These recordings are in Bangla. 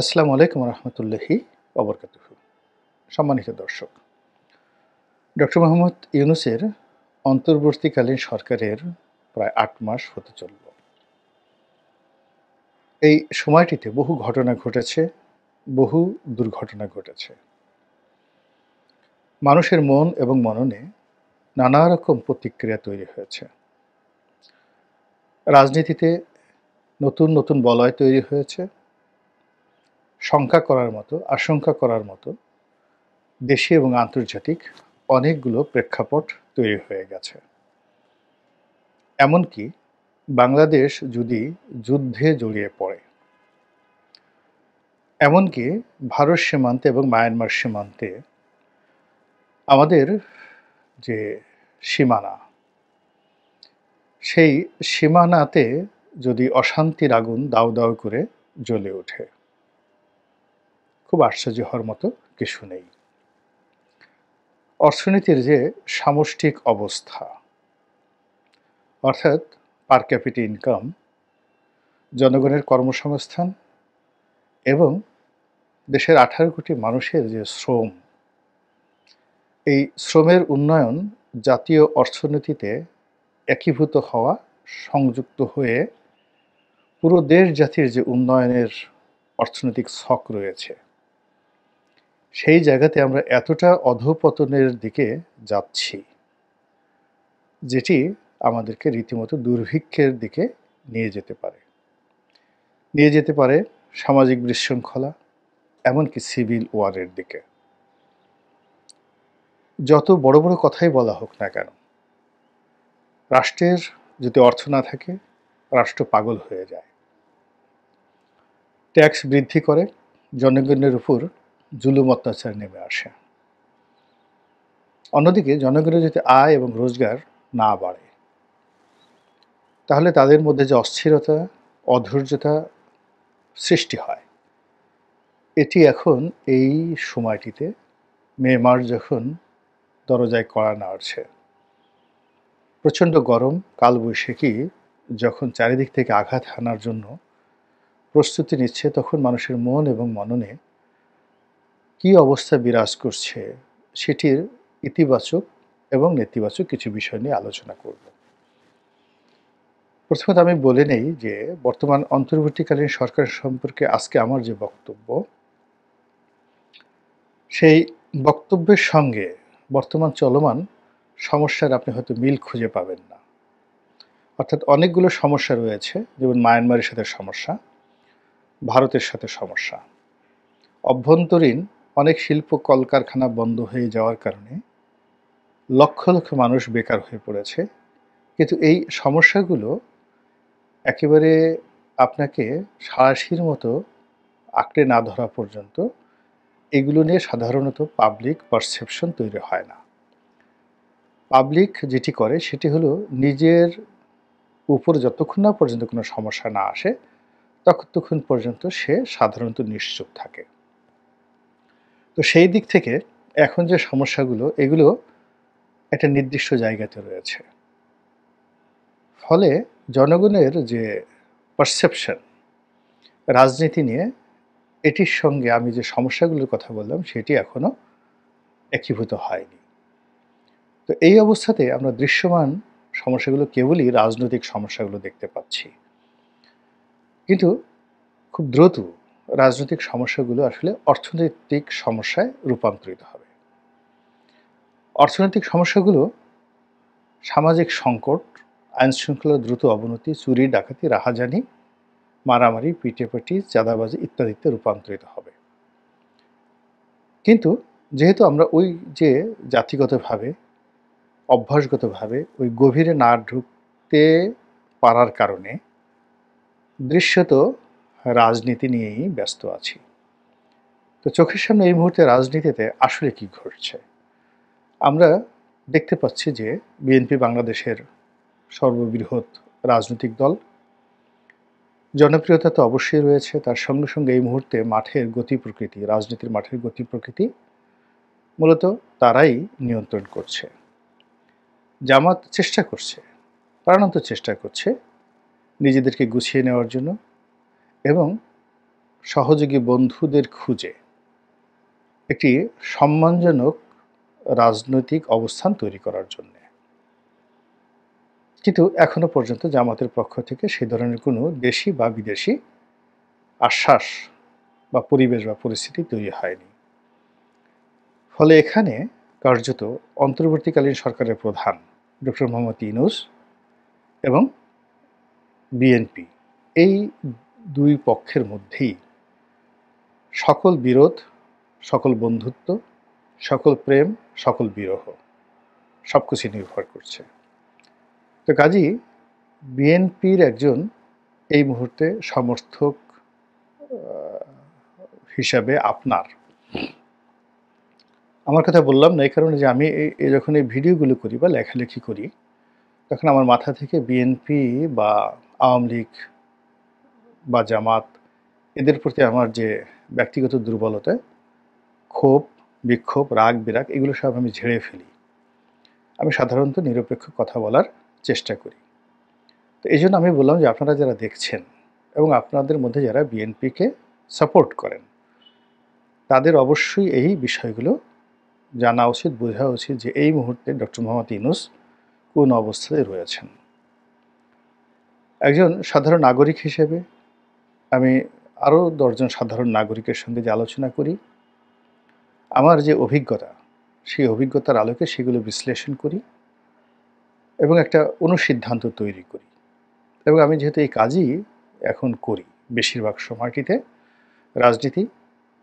আসসালামু আলাইকুম রহমতুল্লাহি ওবরকাতুহু। সম্মানিত দর্শক, ডক্টর মোহাম্মদ ইউনূসের অন্তর্বর্তীকালীন সরকারের প্রায় ৮ মাস হতে চলল। এই সময়টিতে বহু ঘটনা ঘটেছে, বহু দুর্ঘটনা ঘটেছে। মানুষের মন এবং মননে নানা রকম প্রতিক্রিয়া তৈরি হয়েছে। রাজনীতিতে নতুন নতুন বলয় তৈরি হয়েছে। আশঙ্কা করার মতো দেশি এবং আন্তর্জাতিক অনেকগুলো প্রেক্ষাপট তৈরি হয়ে গেছে। এমনকি বাংলাদেশ যদি যুদ্ধে জড়িয়ে পড়ে, এমনকি ভারত সীমান্তে এবং মায়ানমার সীমান্তে আমাদের যে সীমানা, সেই সীমানাতে যদি অশান্তির আগুন দাউ দাউ করে জ্বলে ওঠে, খুব আশ্চর্য হওয়ার মতো কিছু নেই। অর্থনীতির যে সামষ্টিক অবস্থা, অর্থাৎ পার ক্যাপিটা ইনকাম, জনগণের কর্মসংস্থান এবং দেশের 18 কোটি মানুষের যে শ্রম, এই শ্রমের উন্নয়ন জাতীয় অর্থনীতিতে একীভূত হওয়া, সংযুক্ত হয়ে পুরো দেশ জাতির যে উন্নয়নের অর্থনৈতিক ছক রয়েছে, সেই জায়গাতে আমরা এতটা অধঃপতনের দিকে যাচ্ছি, যেটি আমাদেরকে রীতিমতো দুর্ভিক্ষের দিকে নিয়ে যেতে পারে সামাজিক বিশৃঙ্খলা, এমনকি সিভিল ওয়ারের দিকে। যত বড় বড় কথাই বলা হোক না কেন, রাষ্ট্রের যদি অর্থ না থাকে, রাষ্ট্র পাগল হয়ে যায়। ট্যাক্স বৃদ্ধি করে জনগণের উপর জুলুম অত্যাচার নেমে আসে। অন্যদিকে জনগণের যদি আয় এবং রোজগার না বাড়ে, তাহলে তাদের মধ্যে যে অস্থিরতা, অধৈর্যতা সৃষ্টি হয়, এটি এখন এই সময়টিতে মে মাস যখন দরজায় কড়া নাড়ছে, প্রচণ্ড গরম, কালবৈশাখী যখন চারিদিক থেকে আঘাত হানার জন্য প্রস্তুতি নিচ্ছে, তখন মানুষের মন এবং মননে কী অবস্থা বিরাজ করছে, সেটির ইতিবাচক এবং নেতিবাচক কিছু বিষয় নিয়ে আলোচনা করব। প্রথমত আমি বলে নেই যে বর্তমান অন্তর্বর্তীকালীন সরকার সম্পর্কে আজকে আমার যে বক্তব্য, সেই বক্তব্যের সঙ্গে বর্তমান চলমান সমস্যার আপনি হয়তো মিল খুঁজে পাবেন না। অর্থাৎ অনেকগুলো সমস্যা রয়েছে, যেমন মায়ানমারের সাথে সমস্যা, ভারতের সাথে সমস্যা, অভ্যন্তরীণ অনেক শিল্প কলকারখানা বন্ধ হয়ে যাওয়ার কারণে লক্ষ লক্ষ মানুষ বেকার হয়ে পড়েছে। কিন্তু এই সমস্যাগুলো একেবারে আপনাকে সাঁড়াশির মতো আঁকড়ে না ধরা পর্যন্ত এগুলো নিয়ে সাধারণত পাবলিক পারসেপশন তৈরি হয় না। পাবলিক যেটি করে সেটি হলো নিজের উপর যতক্ষণ না পর্যন্ত কোনো সমস্যা না আসে, ততক্ষণ পর্যন্ত সে সাধারণত নিশ্চুপ থাকে। তো সেই দিক থেকে এখন যে সমস্যাগুলো, এগুলো একটা নির্দিষ্ট জায়গাতে রয়েছে। ফলে জনগণের যে পারসেপশন রাজনীতি নিয়ে, এটির সঙ্গে আমি যে সমস্যাগুলোর কথা বললাম, সেটি এখনো একীভূত হয়নি। তো এই অবস্থাতে আমরা দৃশ্যমান সমস্যাগুলো কেবলই রাজনৈতিক সমস্যাগুলো দেখতে পাচ্ছি। কিন্তু খুব দ্রুত রাজনৈতিক সমস্যাগুলো আসলে অর্থনৈতিক সমস্যায় রূপান্তরিত হবে। অর্থনৈতিক সমস্যাগুলো সামাজিক সংকট, আইনশৃঙ্খলার দ্রুত অবনতি, চুরি, ডাকাতি, রাহাজানি, মারামারি, পিটাপাটি, চাঁদাবাজি ইত্যাদিতে রূপান্তরিত হবে। কিন্তু যেহেতু আমরা ওই যে জাতিগতভাবে, অভ্যাসগতভাবে ওই গভীরে না ঢুকতে পারার কারণে দৃশ্যত রাজনীতি নিয়েই ব্যস্ত আছি। তো চোখের সামনে এই মুহূর্তে রাজনীতিতে আসলে কি ঘটছে? আমরা দেখতে পাচ্ছি যে বিএনপি বাংলাদেশের সর্ববৃহৎ রাজনৈতিক দল। জনপ্রিয়তা তো অবশ্যই রয়েছে, তার সঙ্গে সঙ্গে এই মুহূর্তে মাঠের গতি প্রকৃতি, রাজনীতির মাঠের গতি প্রকৃতি মূলত তারাই নিয়ন্ত্রণ করছে। জামাত চেষ্টা করছে, প্রাণান্ত চেষ্টা করছে নিজেদেরকে গুছিয়ে নেওয়ার জন্য এবং সহযোগী বন্ধুদের খুঁজে একটি সম্মানজনক রাজনৈতিক অবস্থান তৈরি করার জন্যে। কিন্তু এখনো পর্যন্ত জামাতের পক্ষ থেকে সে ধরনের কোনো দেশি বা বিদেশি আশ্বাস বা পরিবেশ বা পরিস্থিতি তৈরি হয়নি। ফলে এখানে কার্যত অন্তর্বর্তীকালীন সরকারের প্রধান ডক্টর মোহাম্মদ ইউনূস এবং বিএনপি এই দুই পক্ষের মধ্যেই সকল বিরোধ, সকল বন্ধুত্ব, সকল প্রেম, সকল বিরহ সবকিছু নির্ভর করছে। তো কাজেই বিএনপির একজন এই মুহূর্তে সমর্থক হিসাবে আপনার, আমার কথা বললাম না এই কারণে যে আমি যখন এই ভিডিওগুলো করি বা লেখালেখি করি তখন আমার মাথা থেকে বিএনপি বা আওয়ামী লীগ বা জামাত এদের প্রতি আমার যে ব্যক্তিগত দুর্বলতা, ক্ষোভ, বিক্ষোভ, রাগ বিরাগ এগুলো সব আমি ঝেড়ে ফেলি। আমি সাধারণত নিরপেক্ষ কথা বলার চেষ্টা করি। তো এই জন্য আমি বললাম যে আপনারা যারা দেখছেন এবং আপনাদের মধ্যে যারা বিএনপিকে সাপোর্ট করেন তাদের অবশ্যই এই বিষয়গুলো জানা উচিত, বোঝা উচিত যে এই মুহূর্তে ডক্টর মোহাম্মদ ইউনূস কোন অবস্থায় রয়েছেন। একজন সাধারণ নাগরিক হিসেবে আমি আরও ১০ জন সাধারণ নাগরিকের সঙ্গে যে আলোচনা করি, আমার যে অভিজ্ঞতা সেই অভিজ্ঞতার আলোকে সেগুলো বিশ্লেষণ করি এবং একটা অনুসিদ্ধান্ত তৈরি করি। এবং আমি যেহেতু এই কাজই এখন করি বেশিরভাগ সময়টিতে, রাজনীতি,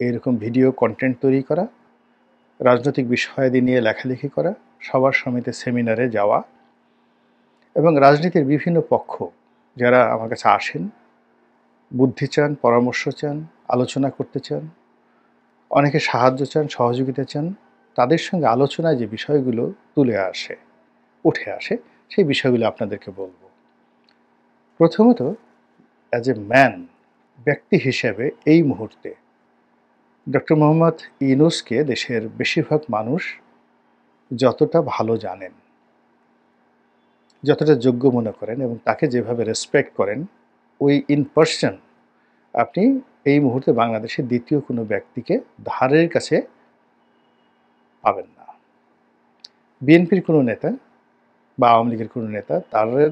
এইরকম ভিডিও কন্টেন্ট তৈরি করা, রাজনৈতিক বিষয়াদি নিয়ে লেখালেখি করা, সবার সমিতি সেমিনারে যাওয়া এবং রাজনীতির বিভিন্ন পক্ষ যারা আমার কাছে আসেন, বুদ্ধি চান, পরামর্শ চান, আলোচনা করতে চান, অনেকে সাহায্য চান, সহযোগিতা চান, তাদের সঙ্গে আলোচনায় যে বিষয়গুলো উঠে আসে সেই বিষয়গুলো আপনাদেরকে বলবো। প্রথমত, অ্যাজ এ ম্যান, ব্যক্তি হিসেবে এই মুহূর্তে ডক্টর মোহাম্মদ ইউনূসকে দেশের বেশিরভাগ মানুষ যতটা ভালো জানেন, যতটা যোগ্য মনে করেন এবং তাকে যেভাবে রেসপেক্ট করেন, ওই ইন পার্সন আপনি এই মুহূর্তে বাংলাদেশের দ্বিতীয় কোনো ব্যক্তিকে ধারের কাছে পাবেন না। বিএনপির কোনো নেতা বা আওয়ামী লীগের কোনো নেতা তাদের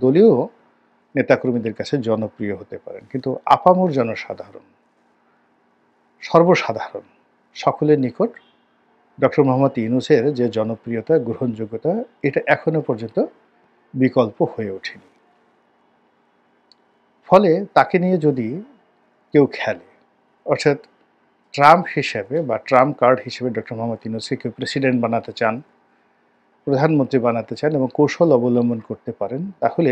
দলীয় নেতাকর্মীদের কাছে জনপ্রিয় হতে পারেন, কিন্তু আপামর জনসাধারণ, সর্বসাধারণ সকলের নিকট ডক্টর মোহাম্মদ ইউনূসের যে জনপ্রিয়তা, গ্রহণযোগ্যতা, এটা এখনো পর্যন্ত বিকল্প হয়ে ওঠেনি। ফলে তাকে নিয়ে যদি কেউ খেলে, অর্থাৎ ট্রাম্প হিসেবে বা ট্রাম্প কার্ড হিসেবে ডক্টর মোহাম্মদ ইউনূসকে কেউ প্রেসিডেন্ট বানাতে চান, প্রধানমন্ত্রী বানাতে চান এবং কৌশল অবলম্বন করতে পারেন, তাহলে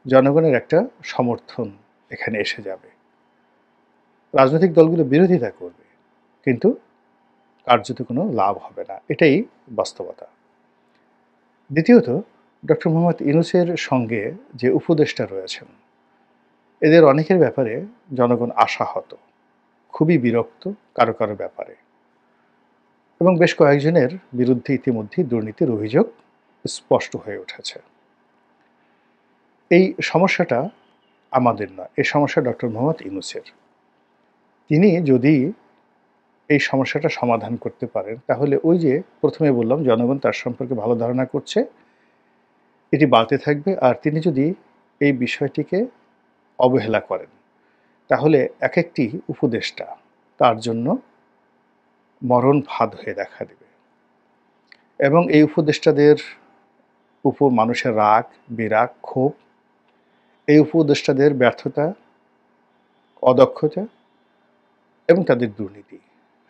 জনগণের একটা সমর্থন এখানে এসে যাবে। রাজনৈতিক দলগুলো বিরোধিতা করবে, কিন্তু কার্যত কোনো লাভ হবে না, এটাই বাস্তবতা। দ্বিতীয়ত, ডক্টর মোহাম্মদ ইউনূসের সঙ্গে যে উপদেষ্টা রয়েছেন এদের অনেকের ব্যাপারে জনগণ আশাহত, খুবই বিরক্ত কারো কারো ব্যাপারে, এবং বেশ কয়েকজনের বিরুদ্ধে ইতিমধ্যেই দুর্নীতির অভিযোগ স্পষ্ট হয়ে উঠেছে। এই সমস্যাটা আমাদের নয়, এই সমস্যা ডক্টর মোহাম্মদ ইউনূসের। তিনি যদি এই সমস্যাটা সমাধান করতে পারেন তাহলে ওই যে প্রথমে বললাম জনগণ তার সম্পর্কে ভালো ধারণা করছে, এটি বাড়তে থাকবে। আর তিনি যদি এই বিষয়টিকে অবহেলা করেন তাহলে এক একটি উপদেষ্টা তার জন্য মরণ ফাঁদ হয়ে দেখা দেবে এবং এই উপদেষ্টাদের উপর মানুষের রাগ, বিরাগ, ক্ষোভ, এই উপদেষ্টাদের ব্যর্থতা, অদক্ষতা এবং তাদের দুর্নীতি,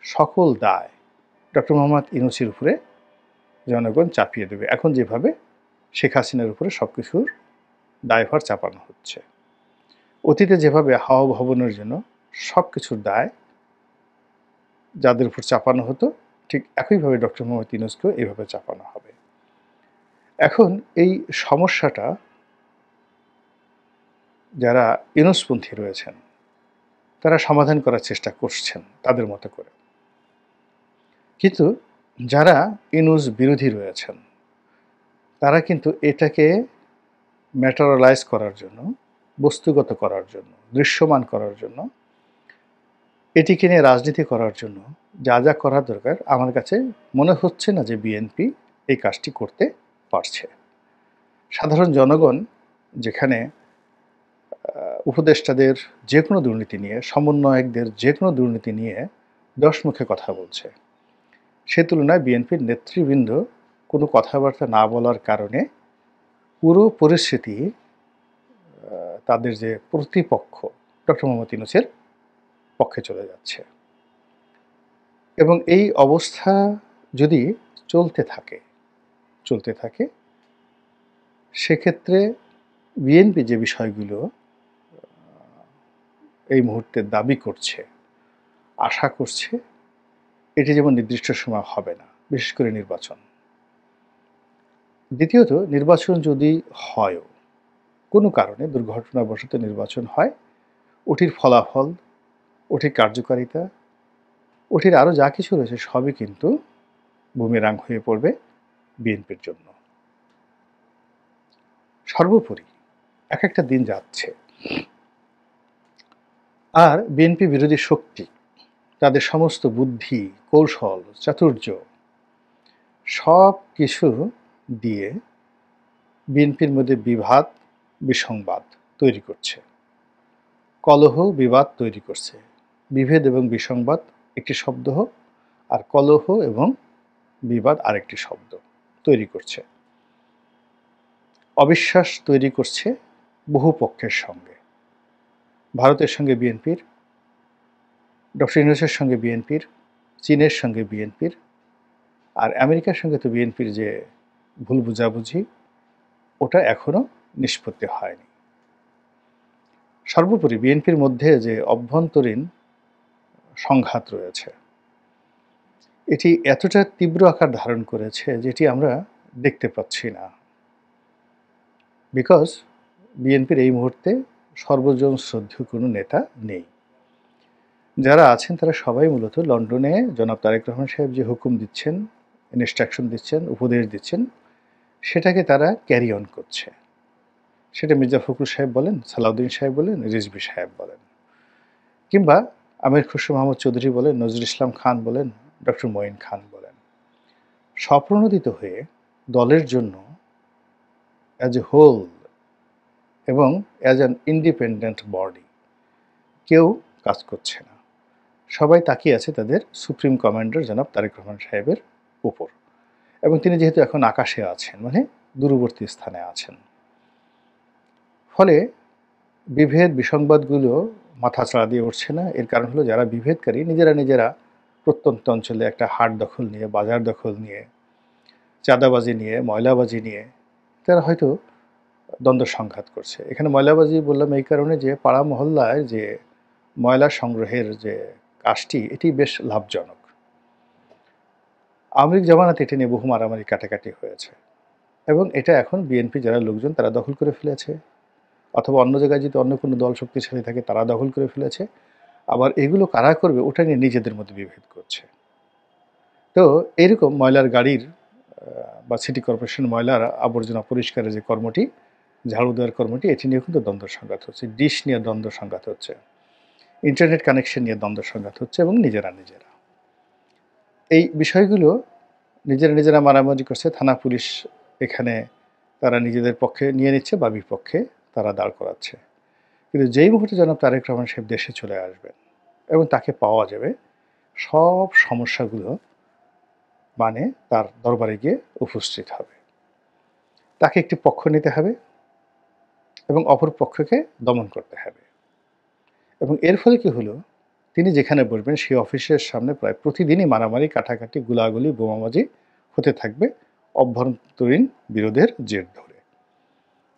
সকল দায় ডক্টর মোহাম্মদ ইউনূসের উপরে জনগণ চাপিয়ে দেবে। এখন যেভাবে শেখ হাসিনার উপরে সব কিছুর দায়ভার চাপানো হচ্ছে, অতীতে যেভাবে হাওয়া ভবনের জন্য সব কিছুর দায় যাদের উপর চাপানো হতো, ঠিক একইভাবে ডক্টর মোহাম্মদ ইউনূসকেও এইভাবে চাপানো হবে। এখন এই সমস্যাটা যারা ইউনূসপন্থী রয়েছেন তারা সমাধান করার চেষ্টা করছেন তাদের মতো করে, কিন্তু যারা ইউনূস বিরোধী রয়েছেন তারা কিন্তু এটাকে ম্যাটেরিয়ালাইজ করার জন্য, বস্তুগত করার জন্য, দৃশ্যমান করার জন্য এটিকে নিয়ে রাজনীতি করার জন্য যা যা করা দরকার আমার কাছে মনে হচ্ছে না যে বিএনপি এই কাজটি করতে পারছে। সাধারণ জনগণ যেখানে উপদেষ্টাদের যে কোনো দুর্নীতি নিয়ে, সমন্বয়কদের যে কোনো দুর্নীতি নিয়ে ১০ মুখে কথা বলছে, সে তুলনায় বিএনপির নেতৃবৃন্দ কোনো কথাবার্তা না বলার কারণে পুরো পরিস্থিতি তাদের যে প্রতিপক্ষ ডক্টর মোহাম্মদ ইউনূসের পক্ষে চলে যাচ্ছে। এবং এই অবস্থা যদি চলতে থাকে সেক্ষেত্রে বিএনপি যে বিষয়গুলো এই মুহূর্তে দাবি করছে, আশা করছে, এটি যেমন নির্দিষ্ট সময় হবে না, বিশেষ করে নির্বাচন। দ্বিতীয়ত, নির্বাচন যদি হয়ও, কোনো কারণে দুর্ঘটনাবশত নির্বাচন হয়, ওটির ফলাফল, ওটির কার্যকারিতা, ওটির আরও যা কিছু রয়েছে সবই কিন্তু বুমেরাং হয়ে পড়বে বিএনপির জন্য। সর্বোপরি এক একটা দিন যাচ্ছে আর বিএনপি বিরোধী শক্তি তাদের সমস্ত বুদ্ধি, কৌশল, চাতুর্য সব কিছু দিয়ে বিএনপির মধ্যে বিভাদ, বিসংবাদ তৈরি করছে, কলহ, বিবাদ তৈরি করছে। বিভেদ এবং বিসংবাদ একটি শব্দ হোক, আর কলহ এবং বিবাদ আরেকটি শব্দ তৈরি করছে। অবিশ্বাস তৈরি করছে বহু পক্ষের সঙ্গে, ভারতের সঙ্গে বিএনপির, ডক্টর ইউনূসের সঙ্গে বিএনপির, চীনের সঙ্গে বিএনপির, আর আমেরিকার সঙ্গে তো বিএনপির যে ভুল বুঝাবুঝি, ওটা এখনো নিষ্পত্তি হয়নি। সর্বোপরি বিএনপির মধ্যে যে অভ্যন্তরীণ সংঘাত রয়েছে, এটি এতটা তীব্র আকার ধারণ করেছে যেটি আমরা দেখতে পাচ্ছি না। বিকজ বিএনপির এই মুহূর্তে সর্বজন শ্রদ্ধেয় কোনো নেতা নেই। যারা আছেন তারা সবাই মূলত লন্ডনে জনাব তারেক রহমান সাহেব যে হুকুম দিচ্ছেন, ইনস্ট্রাকশন দিচ্ছেন, উপদেশ দিচ্ছেন, সেটাকে তারা ক্যারি অন করছে। সেটা মির্জা ফখরুল সাহেব বলেন, সালাউদ্দিন সাহেব বলেন, রিজভী সাহেব বলেন, কিংবা আমির খসরু মাহমুদ চৌধুরী বলেন, নজরুল ইসলাম খান বলেন, ডক্টর মঈন খান বলেন। স্বপ্রণোদিত হয়ে দলের জন্য অ্যাজ এ হোল এবং অ্যাজ অ্যান ইন্ডিপেন্ডেন্ট বডি কেউ কাজ করছে না। সবাই তাকিয়ে আছে তাদের সুপ্রিম কমান্ডার জনাব তারেক রহমান সাহেবের উপর, এবং তিনি যেহেতু এখন আকাশে আছেন, মানে দূরবর্তী স্থানে আছেন, ফলে বিভেদ বিসংবাদগুলো মাথাচাড়া দিয়ে উঠছে না। এর কারণ হলো যারা বিভেদকারী নিজেরা প্রত্যন্ত অঞ্চলে একটা হাট দখল নিয়ে, বাজার দখল নিয়ে, চাঁদাবাজি নিয়ে, ময়লাবাজি নিয়ে তারা হয়তো দ্বন্দ্ব সংঘাত করছে। এখানে ময়লাবাজি বললাম এই কারণে যে পাড়া মহল্লায় যে ময়লা সংগ্রহের যে কাজটি, এটি বেশ লাভজনক। আওয়ামী লীগ জামানাতে এটি নিয়ে বহু মারামারি কাটাকাটি হয়েছে, এবং এটা এখন বিএনপি যারা লোকজন তারা দখল করে ফেলেছে, অথবা অন্য জায়গায় যদি অন্য কোনো দল শক্তিশালী থাকে তারা দখল করে ফেলেছে। আবার এগুলো কারা করবে ওটা নিয়ে নিজেদের মধ্যে বিভেদ করছে। তো এরকম ময়লার গাড়ির বা সিটি কর্পোরেশন ময়লার আবর্জনা পরিষ্কারের যে কর্মটি, ঝাড়ু দেওয়ার কর্মটি, এটি নিয়ে কিন্তু দ্বন্দ্ব সংঘাত হচ্ছে, ডিশ নিয়ে দ্বন্দ্ব সংঘাত হচ্ছে, ইন্টারনেট কানেকশন নিয়ে দ্বন্দ্ব সংঘাত হচ্ছে, এবং নিজেরা এই বিষয়গুলো নিজেরা মারামারি করছে। থানা পুলিশ এখানে তারা নিজেদের পক্ষে নিয়ে নিচ্ছে বা বিপক্ষে তারা দাঁড় করাচ্ছে। কিন্তু যেই মুহূর্তে জনাব তারেক রহমান সাহেব দেশে চলে আসবেন এবং তাকে পাওয়া যাবে, সব সমস্যাগুলো মানে তার দরবারে গিয়ে উপস্থিত হবে। তাকে একটি পক্ষ নিতে হবে এবং অপর পক্ষকে দমন করতে হবে। এবং এর ফলে কি হলো, তিনি যেখানে বসবেন সেই অফিসের সামনে প্রায় প্রতিদিনই মারামারি, কাটাকাটি, গুলাগুলি, বোমাবাজি হতে থাকবে অভ্যন্তরীণ বিরোধের জের ধরে।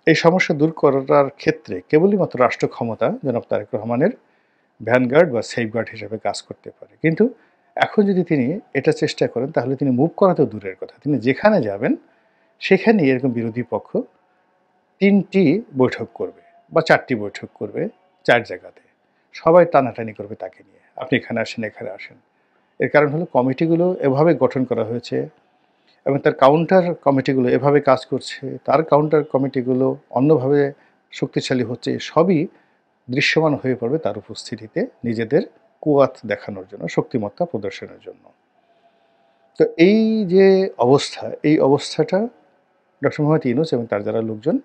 এই সমস্যা দূর করার ক্ষেত্রে কেবলই মাত্র রাষ্ট্র ক্ষমতা জনাব তারেক রহমানের ভ্যানগার্ড বা সেফগার্ড হিসেবে কাজ করতে পারে। কিন্তু এখন যদি তিনি এটা চেষ্টা করেন তাহলে তিনি মুভ করা তো দূরের কথা, তিনি যেখানে যাবেন সেখানেই এরকম বিরোধী পক্ষ 3টি বৈঠক করবে বা 4টি বৈঠক করবে 4 জায়গাতে, সবাই টানাটানি করবে তাকে নিয়ে, আপনি এখানে আসেন, এখানে আসেন। এর কারণ হলো কমিটিগুলো এভাবে গঠন করা হয়েছে এবং তার কাউন্টার কমিটিগুলো এভাবে কাজ করছে, তার কাউন্টার কমিটিগুলো অন্যভাবে শক্তিশালী হচ্ছে। সবই দৃশ্যমান হয়ে পড়বে তার উপস্থিতিতে নিজেদের কুয়াত দেখানোর জন্য, শক্তিমত্তা প্রদর্শনের জন্য। তো এই যে অবস্থা, এই অবস্থাটা ডক্টর মোহাম্মদ ইউনূস এবং তার যারা লোকজন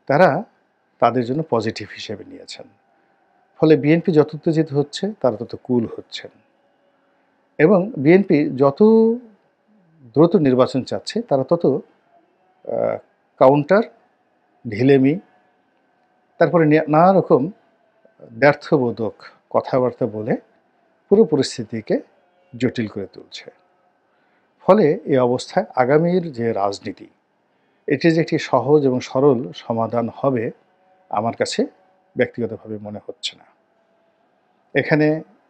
তারা তাদের জন্য পজিটিভ হিসেবে নিয়েছেন। ফলে বিএনপি যত উত্তেজিত হচ্ছে তারা তত কুল হচ্ছেন এবং বিএনপি যত দ্রুত নির্বাচন চাচ্ছে তারা তত কাউন্টার, ঢিলেমি, তারপরে নানা রকম ব্যর্থবোধক কথাবার্তা বলে পুরো পরিস্থিতিকে জটিল করে তুলছে। ফলে এই অবস্থায় আগামীর যে রাজনীতি, এটি যে একটি সহজ এবং সরল সমাধান হবে আমার কাছে ব্যক্তিগতভাবে মনে হচ্ছে না। এখানে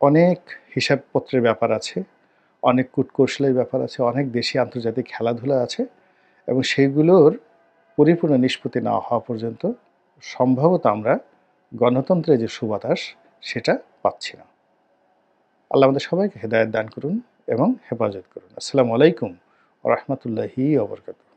অনেক হিসাবপত্রের ব্যাপার আছে, অনেক কূটকৌশলের ব্যাপার আছে, অনেক দেশি আন্তর্জাতিক খেলাধুলা আছে এবং সেইগুলোর পরিপূর্ণ নিষ্পত্তি না হওয়া পর্যন্ত সম্ভবত আমরা গণতন্ত্রের যে সুবাতাস সেটা পাচ্ছি না। আল্লাহ আমাদের সবাইকে হেদায়েত দান করুন এবং হেফাজত করুন। আসসালামু আলাইকুম ওয়া রাহমাতুল্লাহি ওয়া বারাকাতুহু।